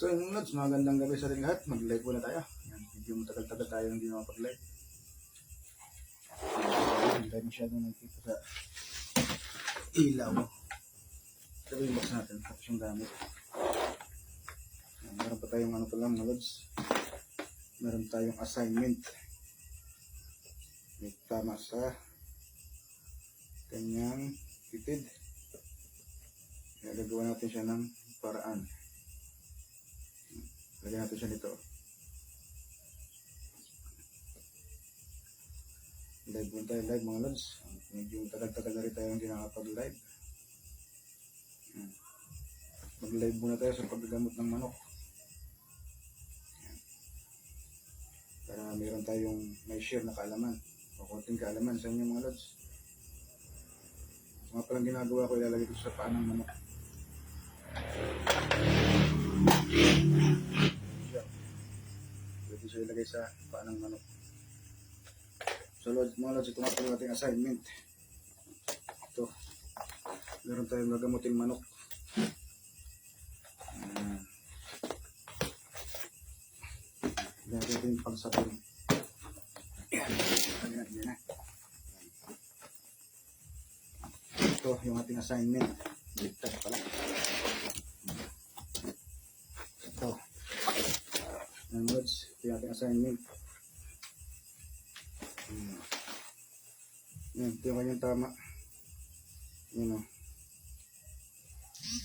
So yung lods, magandang gabi sa ating lahat. Mag-live muna tayo. Yan, medyo matagal-tagal tayo hindi makapag-live. Hindi tayo masyadong nagkita sa ilaw. Sabi yung box natin, tapos yung gamit. Yan, meron pa tayong ano pa lang mga lods. Meron tayong assignment. May tama sa kanyang titid. Kaya gagawa natin siya ng paraan. Lagyan natin siya dito. Live muna tayo, live mga lods. Medyo tagal-tagal na rin tayo hindi nakapag-live. Mag-live muna tayo sa paggagamot ng manok. Para mayroon tayong may share na kaalaman. O konting kaalaman sa inyo mga lods. Mga palang ginagawa ko, ilalagay ito sa paa ng manok. Pwede siya ilagay sa paa ng manok. So mga lods, ito nga po yung ating assignment. Ito. Meron tayong gagamuting manok. Lagyan natin yung pagsapin. Yan. Ito yung ating assignment. Dito pala. Ito. Yan lods, ito yung ating assignment. Yan, ito yung kanyang tama. Yan o.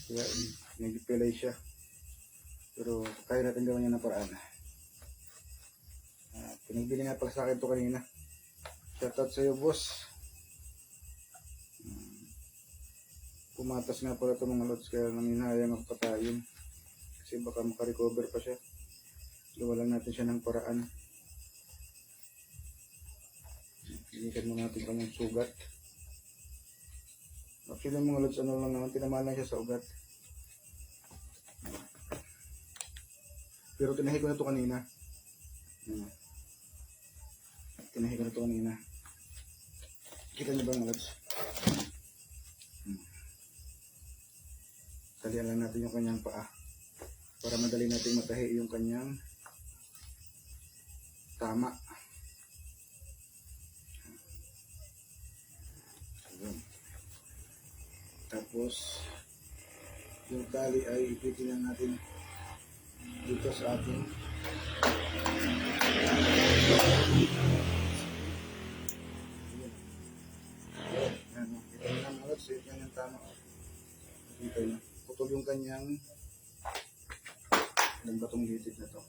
Kaya nag-pilay siya. Pero kaya natin gawin niya ng paraan. Pinagbili nga pala sa akin ito kanina. Shoutout sa iyo boss. Pumatas nga pala ito mga lods, kaya nanginayang ako patayin. Kasi baka makarecover pa siya. Gawa lang natin siya ng paraan. Ilikan mo natin kanyang sugat. Actually mga lods, ano lang naman, tinamaan lang siya sa ugat. Pero tinahi ko na ito kanina. Tinahi ko na ito kanina. Kita niyo ba mga lods? Talian lang natin yung kanyang paa. Para madali natin matahi yung kanyang tama. Tapos yung tali ay ipitin lang natin dito sa ating yan, ito na mga lods, ito yung tama. Dito na putol yung kanyang ng batong litid na to.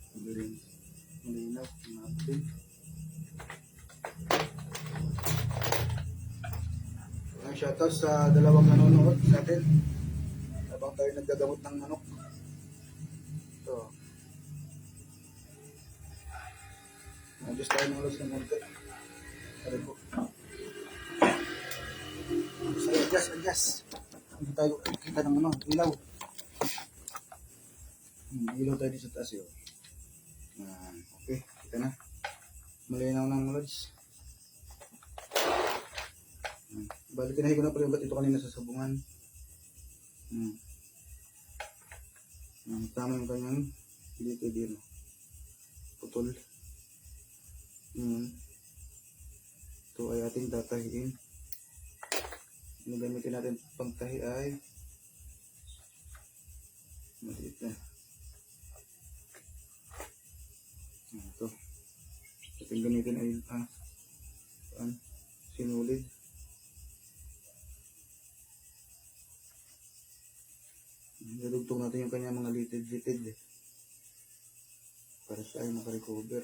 Magaling malinaw, maapin. Ang shoutout sa dalawang nanonood sa atin habang tayo naggagamot ng manok. Ito. Nag-adjust tayo ng ulos ng konti. Pare po. So, adjust. Hindi tayo kita ng ano, ilaw. Ilaw tayo dito sa taas yun. Okay, kita na. Malinaw ng lods. Balik tinahi ko na pala yung ba't ito kanina sa sabungan. Tama yung kanyang dito din. Putol. Ito ay ating tatahiin. Ang gamitin natin pangtahi ay maliit na. Ito. Ating gamitin ay sinulid. Nilugtong natin yung kanya mga litid para siya ay makarecover.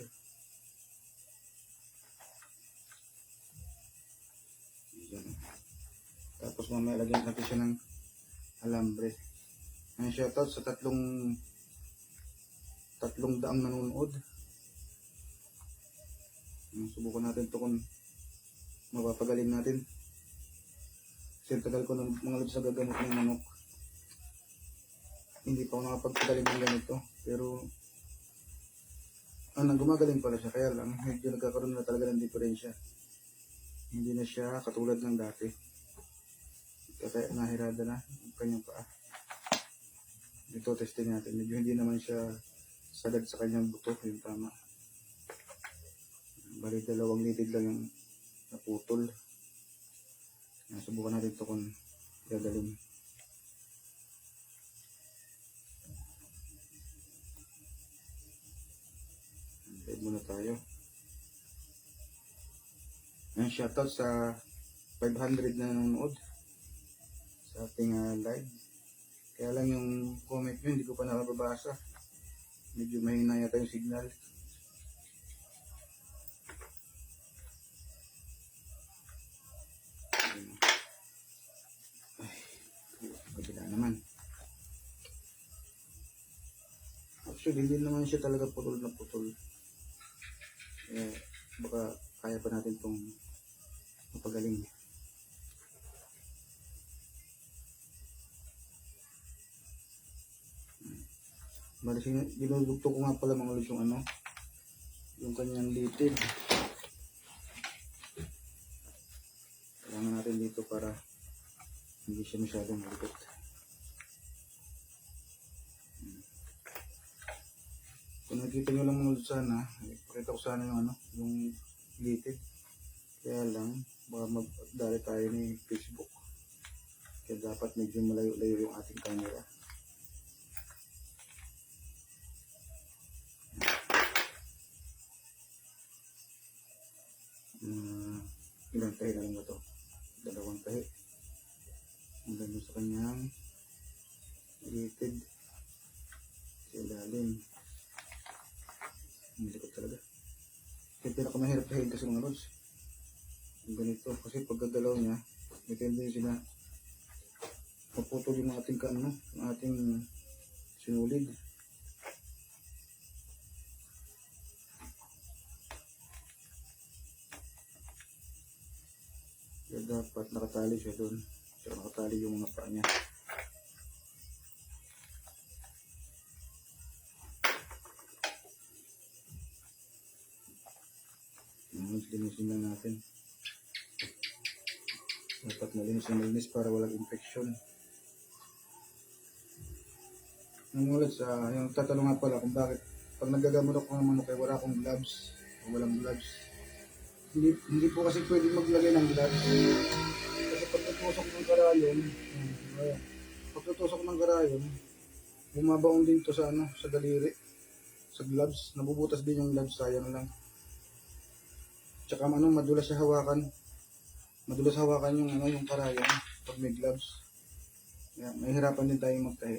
Tapos mamaya lagyan natin siya ng alambre. Ang shoutout sa tatlong daang nanonood. Subukan natin ito kung mapapagaling natin. Kasi tagal ko ng mga lods na gagamot ng manok. Hindi pa ako nakapagpagaling ng ganito. Pero gumagaling pala siya. Kaya lang medyo nagkakaroon na talaga ng diferensya. Hindi na siya katulad ng dati. Kaya nahirada na ang kanyang paa. Ito, testing natin. Medyo hindi naman siya sagad sa kanyang buto. Yung tama. Bali, 2 litid lang yung naputol. Subukan natin ito kung gagaling. Live muna tayo. Ayan, shoutout sa 500 na nanonood sa ating live. Kaya lang yung comment nyo, hindi ko pa nakababasa. Medyo mahina yata yung signal. Kabila naman. Actually, hindi naman siya talaga putol na putol. Baka kaya pa natin itong mapagaling. Bali, dinudugtog ko nga pala mga ulit yung ano, yung kanyang litid. Kailangan natin dito para hindi siya masyadong malikot. Kung nakikita nyo lang mga ulit sana, ipakita ko sana yung ano, yung litid. Kaya lang, baka magdali tayo ni Facebook. Kaya dapat medyo malayo-layo yung ating camera. Ilang tahi na lang ba ito? 2 tahi. Ang ganda sa kanyang litid. Sa ilalim. Ang likot talaga. Kaya pinakamahirap tahiin kasi mga rods. Ang ganito. Kasi pagkagalaw niya, may tendency na maputol yung ating kaano, yung ating sinulid. Kaya dapat nakatali siya doon. Kaya nakatali yung mga paa niya. Linisin lang natin. Dapat malinis para walang infection. Yung ulit sa, yung tatanong nga pala kung bakit pag nagagamot ako ng manok ay wala akong gloves o walang gloves. Hindi po kasi pwede maglagay ng gloves. Kasi pag tutusok ng karayon, bumabaon din to sa ano, sa daliri, sa gloves. Nabubutas din yung gloves, sayang lang. Tsaka ano, madulas siya hawakan. Madulas hawakan yung ano, yung karayon pag may gloves. Kaya mahirapan din tayong magtahi.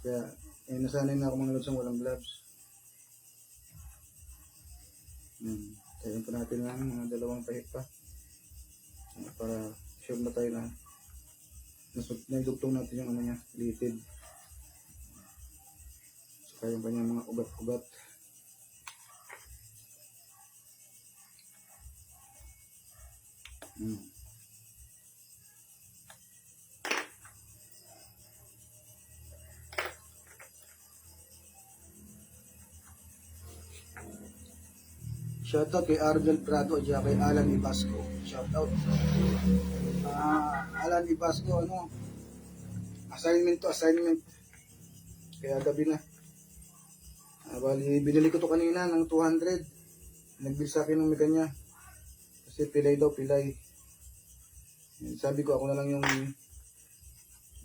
Kaya nasanay na ako mga lods ng walang gloves. Tayin pa natin lang mga 2 tahi pa. Para sure na tayo na naidugtong natin yung ano niya, litid. Saka yung kanyang mga ugat-ugat. Shoutout kay Argel Prado at kay Alan Ibasco. Shoutout. Alan Ibasco, ano? Assignment to assignment. Kaya gabi na. Bali, binili ko to kanina ng 200. Nagbil sa akin ng mekanya. Kasi pilay daw, pilay. Sabi ko ako na lang yung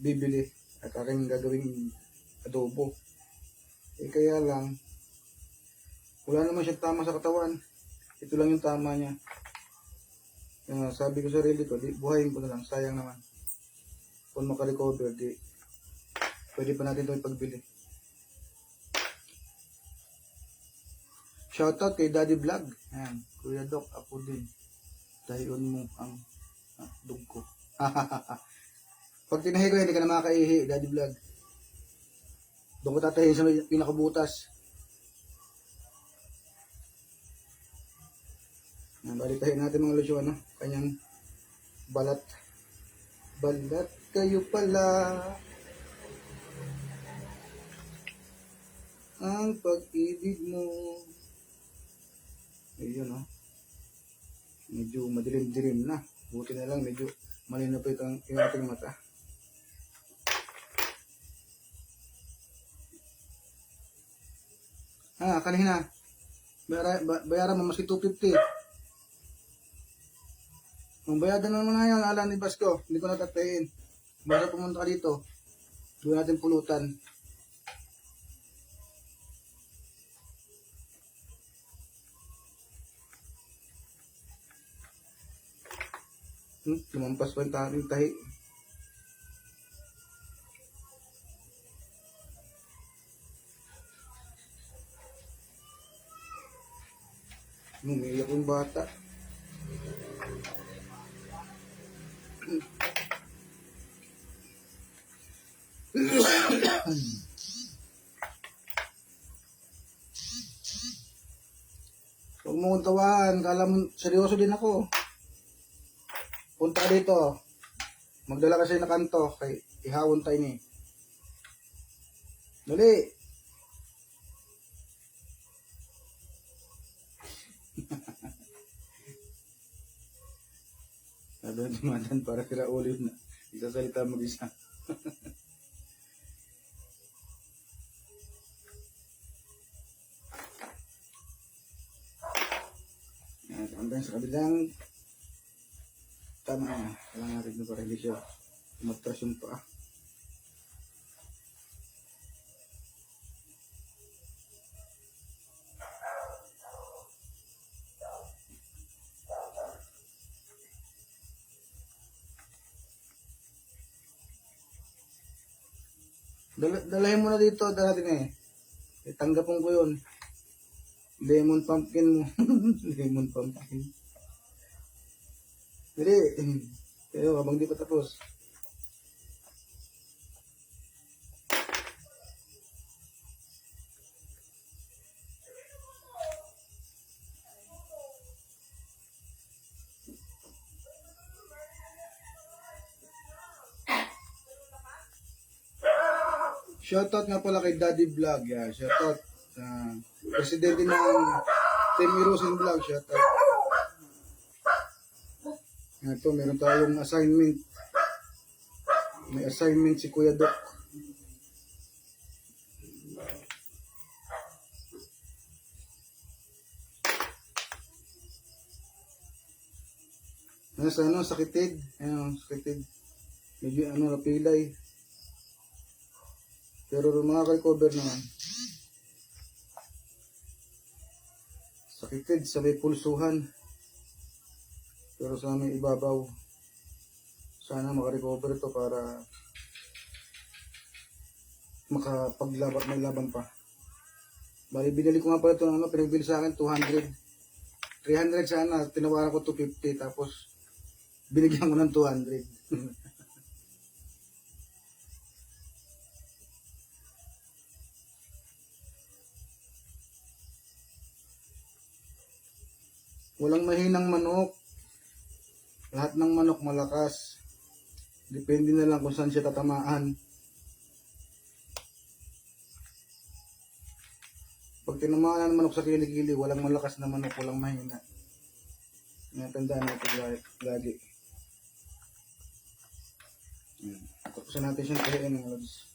bibili at aking gagawing adobo. Kaya lang, wala naman siyang tama sa katawan. Ito lang yung tama niya. Sabi ko sa sarili ko, buhayin ko na lang. Sayang naman. Kung makarecover, pwede pa natin ito ipagbili. Shoutout kay Daddy Vlog. Ayan, Kuya Doc, ako din. Dahion mo ang dug ko. Pag tinahi ko, hindi ka na makakaihi, Daddy Vlog. Doon ko tatahin sa pinakabutas. Balitahin natin mga lusyo, ano? Kanyang balat. Balat kayo pala. Ang pag-ibig mo. Ayun, no? Medyo madilim-dilim na. Buti na lang, medyo malinaw pa yung ating mata. Kanina. Bayaran mo maski 250. Ang bayadan naman na yan, Alan ni Basco. Hindi ko natatayin. Basta pumunta ka dito. Doon natin pulutan. Lumampas pa yung tahi. Umiiyak yung bata. Huwag mo kong tawahan. Kala mo, seryoso din ako. Punta ka dito. Magdala kasi na kanto. Kay ihawon tayo ni. Dali. Sabi ng dumadan para sila ulit na. Isasalita mag-isa. Hanggang sa kabilang tama na. Kailangan natin na para hindi siya matras yung paa. Dalahin mo na dito darating eh. Tanggapin ko yun. Lemon pumpkin mo. Lemon pumpkin. Dali. Pero habang di pa tapos. Shoutout nga pala kay Daddy Vlog. Yeah, shoutout sa presidente ng Team Erosin Vlog. Shoutout. Ito, meron tayong assignment. May assignment si Kuya Doc. Nasa sakitid. Ayun, sakitid. Medyo napilay. Pero mga recover naman. Sakitid sa may pulsuhan. Pero sa may ibabaw. Sana makarecover ito para makapaglaban, may laban pa. Bali, binili ko nga pala ito, pinagbili sa akin 200. 300 sana, tinawaran ko 250, tapos binigyan ko ng 200. Walang mahinang manok. Lahat ng manok malakas. Depende na lang kung saan siya tatamaan. Pag tinamaan ng manok sa kilikili, walang malakas na manok, walang mahina. Natandaan natin lagi. Tapusin natin siyang tahiin ng lods.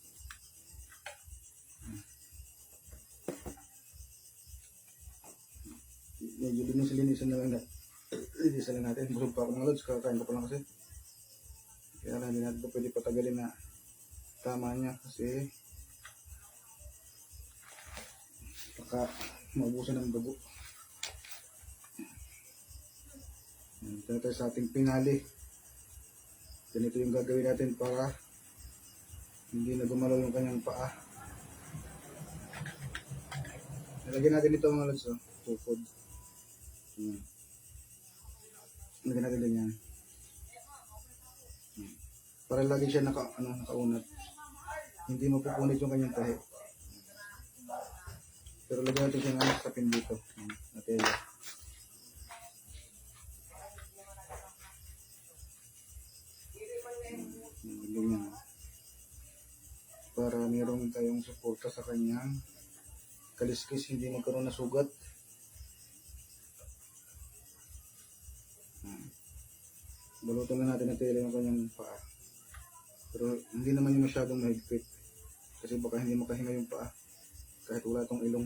Medyo linisan na lang natin. Linisan lang natin. Busog pa ako mga lods. Kakain ko pa lang kasi. Kaya lang hindi natin ito pwede patagalin na tama niya. Kasi baka maubusan ng dugo. Ito tayo sa ating pinali. Ganito yung gagawin natin para hindi na gumalaw yung kanyang paa. Nalagyan natin ito mga lods. Tukod. Lagyan natin din yan. Para lagi siya nakaunat. Hindi mapupunit yung kanyang tahi. Pero lagyan natin siya ng sapin dito. Natela. Ganyan. Para mayroon tayong suporta sa kanyang kaliskis, hindi magkaroon na sugat. Balutan na natin ang tela ng kanyang paa. Pero hindi naman yung masyadong mahigpit. Kasi baka hindi makahinga yung paa. Kahit wala itong ilong.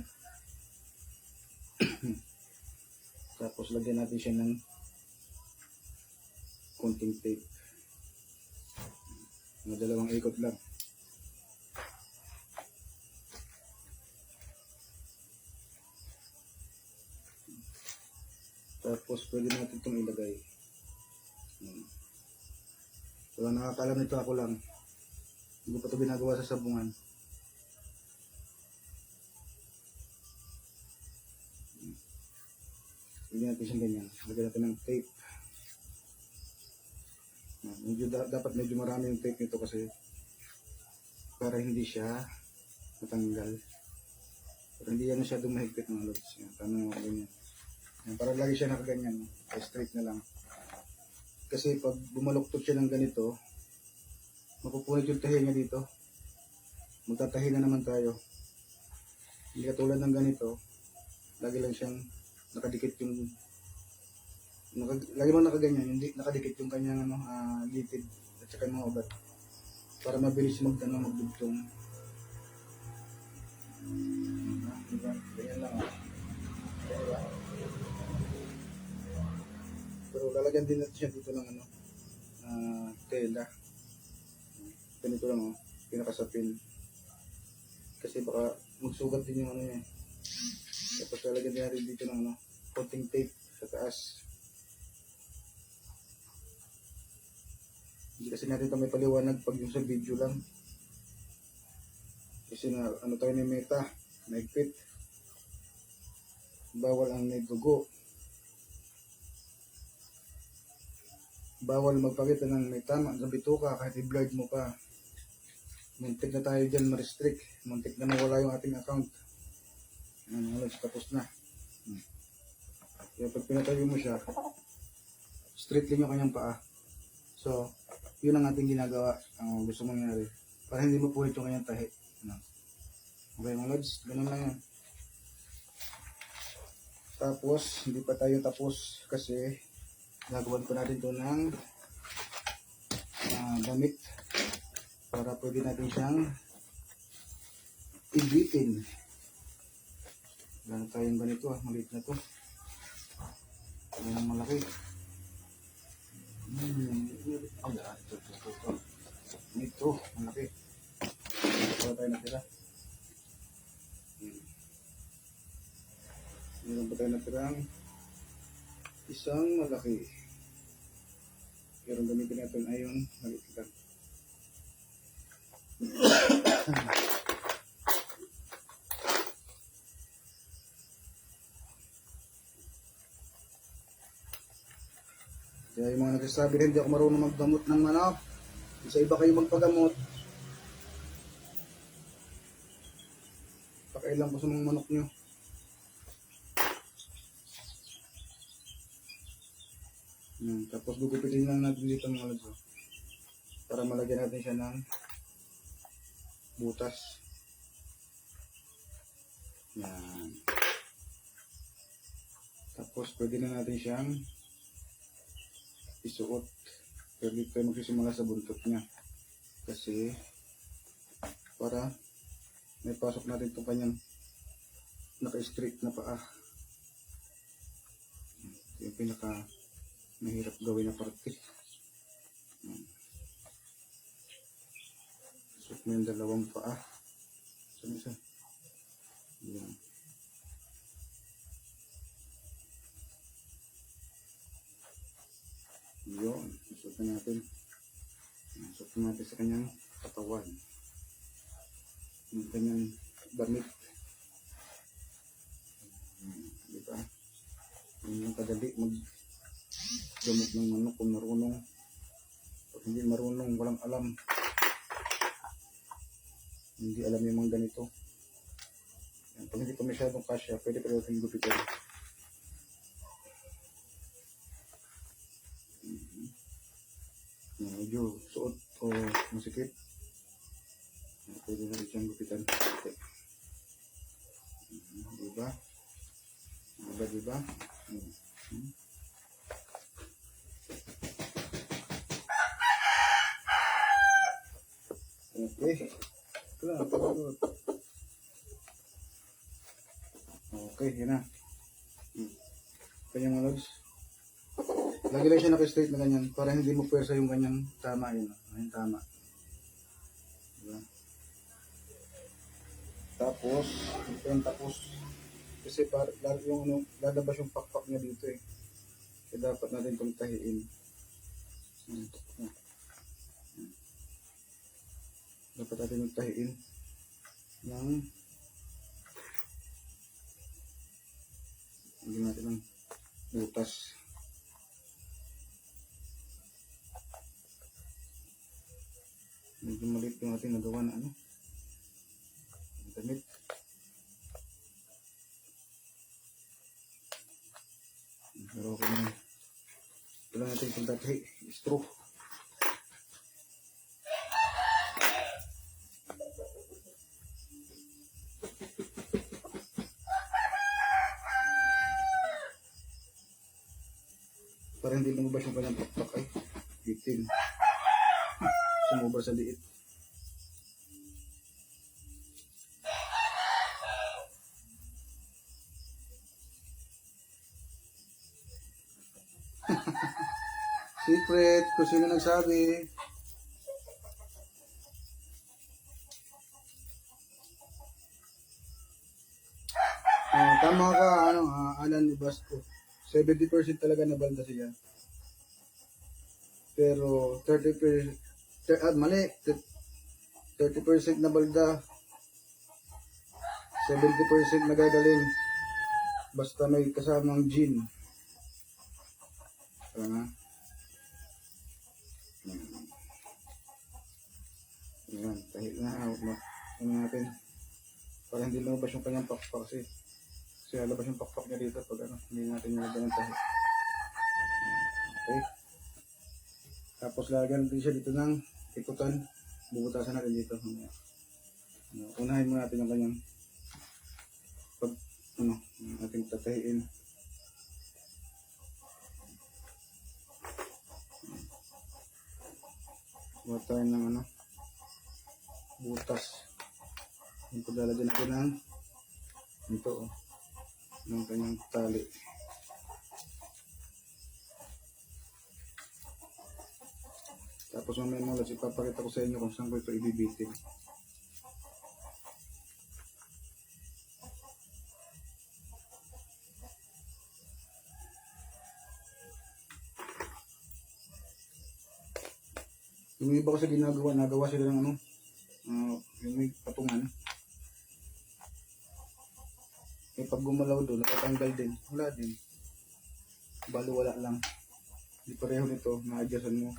Tapos lagyan natin siya ng konting tape. Mga dalawang ikot lang. Tapos pwede natin itong ilagay. So, nakakalam nito ako lang. Hindi ko pa ito ginagawa sa sabungan. Lagyan natin siyang ganyan. Lagyan natin ng tape. Dapat medyo marami yung tape nito kasi para hindi siya matanggal. Pero hindi yan masyadong mahigpit mga lods. Tanong ako ganyan. Para lagi siya nakaganyan. Straight na lang. Kasi pag bumaluktot siya ng ganito, mapupunit yung tahi niya dito. Magtatahi na naman tayo. Hindi katulad ng ganito, lagi lang siyang nakadikit yung lagi mo nakaganyan, hindi nakadikit yung kanyang litid at saka mga ugat para mabilis magdugtong. Diba? Ganyan lang diba? Pero lalagyan din natin siya dito ng tela. Ganito lang pinakasapin. Kasi baka magsugat din yung niya. Tapos lalagyan din natin dito ng konting tape sa taas. Hindi kasi natin ito may paliwanag pag yung sa video lang. Kasi tayo may meta, naigpit. Bawal ang may dugo. Bawal magpakita ng may tama sa bituka kahit i-blurred mo pa. Muntik na tayo dyan ma-restrict. Muntik na nawala yung ating account. Tapos na. Kaya pag pinatayo mo siya, straight lang yung kanyang paa. So, yun ang ating ginagawa. Ang gusto mong nangyari. Para hindi mo pulit yung kanyang tahi. Okay mga lods, ganun lang yan. Tapos, hindi pa tayo tapos kasi gagawin pa natin ito ng damit para pwede natin siyang ibitin. Wala tayong ganito maliit na to. Wala nang malaki. Ito, malaki. Wala tayo natira. Meron pa tayo natirang isang malaki. Pero gamitin natin ayon maliit lang. Kaya yung mga nagsasabi rin, hindi ako marunong magdamot ng manok. Sa iba kayo magpagamot. Pakailan ko sa mga manok nyo. Tapos gugupitin lang natin dito mga lods. Para malagyan natin siya ng butas. Yan. Tapos pwede na natin siyang isuot. Pero dito tayo magsisimula sa buntot niya. Kasi para may pasok natin itong kanyang naka-straight na paa. Ito yung pinaka mahirap gawin na parte. Suot mo yung dalawang paa. Saan isa? Yan. Yun. Suot na natin. Suot na natin sa kanyang katawan. Yung kanyang damit. Diba? Yung kadali gamot ng manok kung marunong. Pag hindi marunong, walang alam. Hindi alam yung mga ganito. Yan, pag hindi pa masyadong kasya, pwede pa natin gupitin. Medyo suot o masikip. Yan, pwede na rin siyang gupitan. Okay. Diba? Diba? Okay. Okay, yun na. Kanyang mga lods. Lagi lang siya naka-straight na ganyan para hindi mo pwersa yung kanyang tama yun. Ayun, tama. Diba? Tapos, tapos, kasi yung ano, lalabas yung pakpak niya dito eh. Kaya dapat natin itong tahiin. Dapat natin yung tahiin ng hindi natin ng butas. Medyo maliit yung ating nagawa na ano. Damit. Pero okay na. Ito lang natin itong tatahi. Straw. Para hindi lumabas yung kanyang pakpak ay bitin. Sumubra sa liit. Secret, kung sino nagsabi. Tama ka, Alan Ibasco. 70% talaga nabalda siya. Pero 30%, mali. 30% nabalda. 70% nagagaling. Basta may kasamang gene. Tama. Ayan, kahit na ano natin. Para hindi lumabas yung kanyang pakpak kasi. Kasi lalabas yung pakpak niya dito pag hindi natin nilagyan ng tahi. Okay. Tapos lagyan din siya dito ng ikutan. Bubutasan natin dito. Unahin mo natin yung kanyang ating tatahiin. Buhat tayo ng butas. Yung paglalagyan natin ng ito ng kanyang tali. Tapos mamaya mga lods, ipapakita ko sa inyo kung saan ko ito ibibitin. Yung iba kasi nagawa sila ng yung may patungan. Eh pag gumalaw doon, nakatanggal din. Wala din. Balo wala lang. Di pareho nito, na-adjustan mo.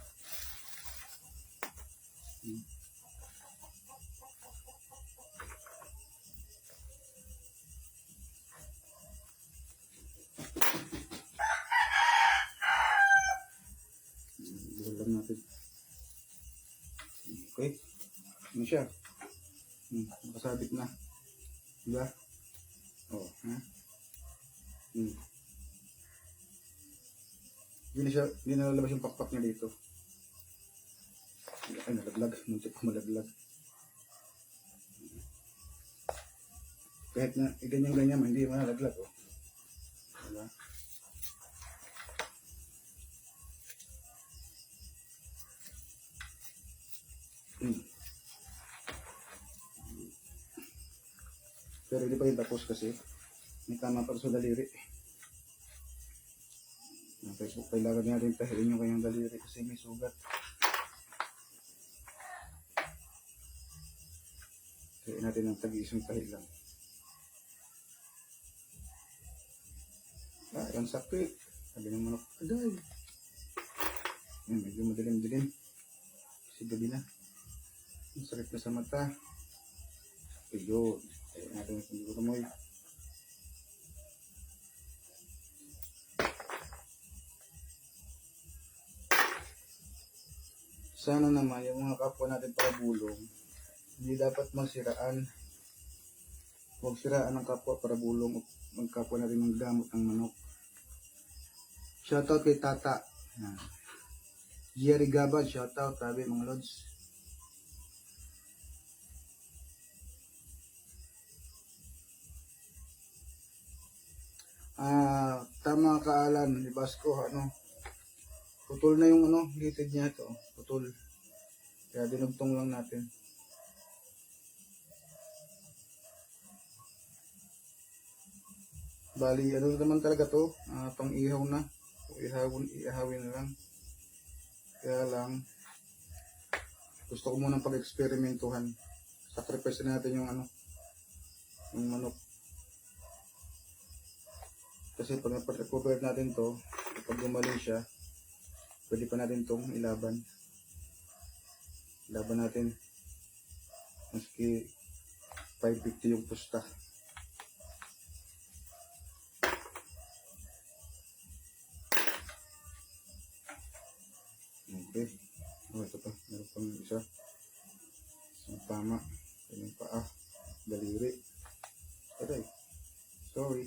Buhol lang natin. Okay. Ano siya? Nakasabit na. Diba? Oo. Hindi na lalabas yung pakpak niya dito. Ay, nalaglag. Muntik ko malaglag. Kahit na ganyan-ganyan, hindi malaglag. Oh. Diba? Pero hindi pa yung tapos kasi may tama pa sa daliri. Facebook, kailangan natin tahirin yung kanyang daliri kasi may sugat. Kaya natin ang tag-iisang tahi lang. Ang sakit. Sabi ng manok, agay. Medyo madilim-dilim. Kasi gabi na. Ang sakit na sa mata. Ayun. Kaya natin ang siguro mo eh. Sana naman yung mga kapwa natin para bulong, hindi dapat magsiraan. Huwag siraan ng kapwa para bulong o magkapwa natin ng gamot ng manok. Shoutout kay Tata. Jerry Gabad, shoutout. Sabi mga lods. Tama ka, Alan. Ni Basco, ano, putol na yung ano, litid niya ito. Putol. Kaya dinugtong lang natin. Bali, ano naman talaga to? Pang ihaw na. Ihawin na lang. Kaya lang, gusto ko munang pag-eksperimentuhan. Sacrifice natin yung ano, yung manok. Kasi pag napag-recover natin to, pag gumaling siya, pwede pa natin tong ilaban. Laban natin. Maski 550 yung pusta. Okay. Oh, ito pa. Meron pang isa. Ang tama. Yung paa. Daliri. Aray. Sorry.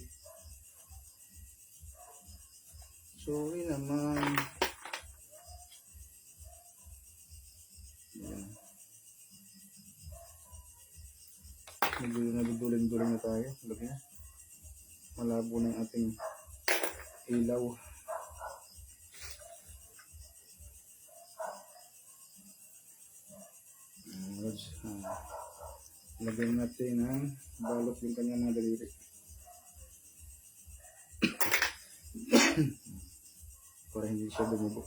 Sorry naman. Ayan. Nagduduling-duling na tayo. Lagi na. Malabo na yung ating ilaw. Lagyan natin ng balot yung kanyang mga daliri. Para hindi siya dumugo.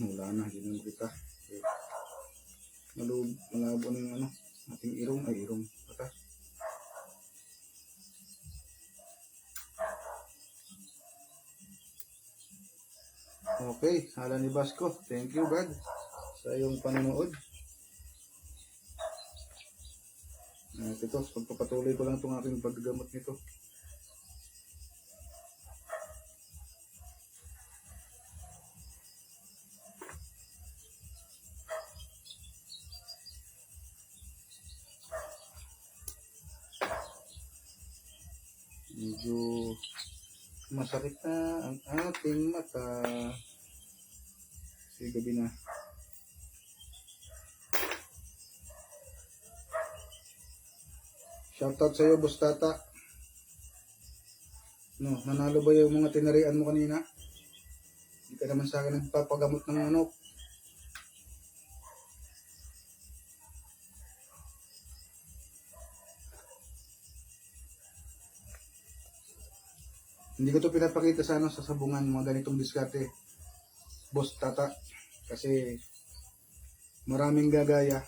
Wala na, hindi na makita. Malabo na yung ano, ating irong, bata. Okay, Alan ni Basco, thank you Brad sa iyong panonood. Ito, pagpapatuloy ko lang itong aking paggamot nito. Medyo masakit na ang ating mata. Kasi gabi na. Shoutout sa iyo, Boss Tata. No, nanalo ba yung mga tinarian mo kanina? Hindi ka naman sa akin nagpapagamot ng manok. Hindi ko to pinapakita sa ano, sa sabungan, mga ganitong diskarte, Boss Tata. Kasi maraming gagaya.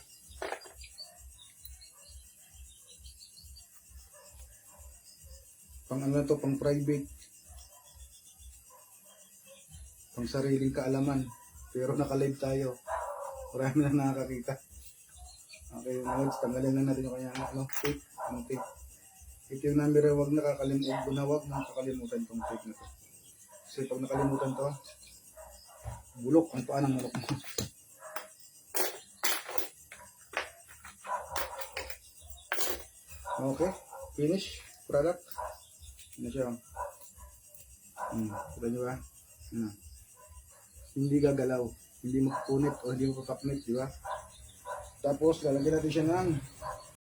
Pang ano to, pang private. Pang sariling kaalaman. Pero naka-live tayo. Marami na nakakakita. Okay, mga tanggalin lang natin yung kanyang ano, tape. Anong tape? Ito yung number, huwag nakakalimutan itong tape na to. Kasi pag nakalimutan to, bulok ang paa ng manok mo. Okay, finish product. Ano siya? Kita nyo ba? Hindi gagalaw, hindi magpunit o hindi magkakapnit, di ba? Tapos lalagyan natin siya ng